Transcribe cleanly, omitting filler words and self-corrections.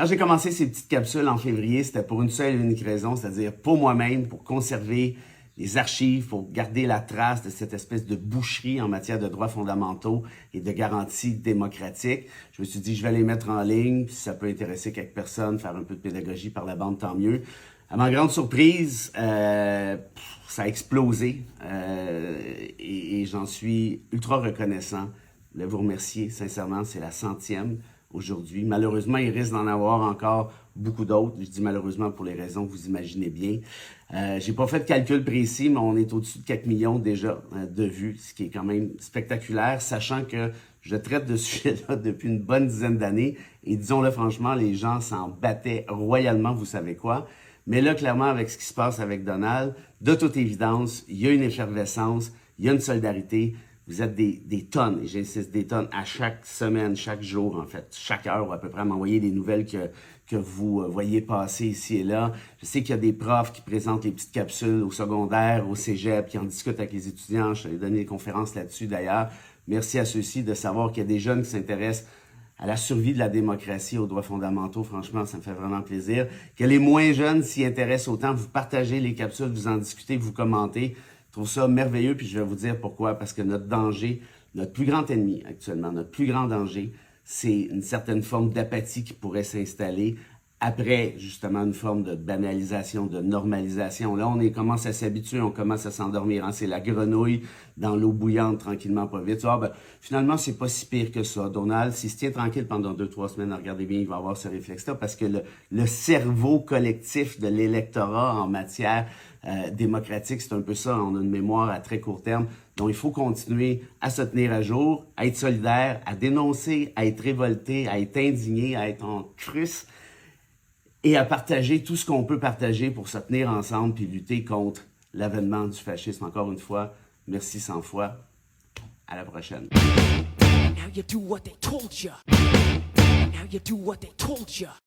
Quand j'ai commencé ces petites capsules en février, c'était pour une seule et unique raison, c'est-à-dire pour moi-même, pour conserver les archives, pour garder la trace de cette espèce de boucherie en matière de droits fondamentaux et de garanties démocratiques. Je me suis dit, je vais les mettre en ligne, puis si ça peut intéresser quelques personnes, faire un peu de pédagogie par la bande, tant mieux. À ma grande surprise, ça a explosé et j'en suis ultra reconnaissant. Je voulais vous remercier, sincèrement, c'est la 100e aujourd'hui. Malheureusement, il risque d'en avoir encore beaucoup d'autres. Je dis malheureusement pour les raisons que vous imaginez bien. J'ai pas fait de calcul précis, mais on est au-dessus de 4 millions déjà de vues, ce qui est quand même spectaculaire, sachant que je traite de ce sujet-là depuis une bonne dizaine d'années. Et disons-le franchement, les gens s'en battaient royalement, vous savez quoi. Mais là, clairement, avec ce qui se passe avec Donald, de toute évidence, il y a une effervescence, il y a une solidarité. Vous êtes des tonnes, et j'insiste, des tonnes à chaque semaine, chaque jour, en fait, chaque heure ou à peu près, à m'envoyer des nouvelles que vous voyez passer ici et là. Je sais qu'il y a des profs qui présentent les petites capsules au secondaire, au cégep, qui en discutent avec les étudiants. Je vais donner des conférences là-dessus d'ailleurs. Merci à ceux-ci de savoir qu'il y a des jeunes qui s'intéressent à la survie de la démocratie, aux droits fondamentaux. Franchement, ça me fait vraiment plaisir. Que les moins jeunes s'y intéressent autant, vous partagez les capsules, vous en discutez, vous commentez. Je trouve ça merveilleux, puis je vais vous dire pourquoi. Parce que notre danger, notre plus grand ennemi actuellement, notre plus grand danger, c'est une certaine forme d'apathie qui pourrait s'installer après, justement, une forme de banalisation, de normalisation. Là, on commence à s'habituer, on commence à s'endormir. Hein? C'est la grenouille dans l'eau bouillante, tranquillement, pas vite. Ah, ben, finalement, c'est pas si pire que ça. Donald, s'il se tient tranquille pendant 2-3 semaines, regardez bien, il va avoir ce réflexe-là, parce que le cerveau collectif de l'électorat en matière démocratique, c'est un peu ça. On a une mémoire à très court terme. Donc, il faut continuer à se tenir à jour, à être solidaire, à dénoncer, à être révolté, à être indigné, à être en cruce et à partager tout ce qu'on peut partager pour se tenir ensemble puis lutter contre l'avènement du fascisme. Encore une fois, merci 100 fois. À la prochaine. Now you do what they told ya. Now you do what they told ya.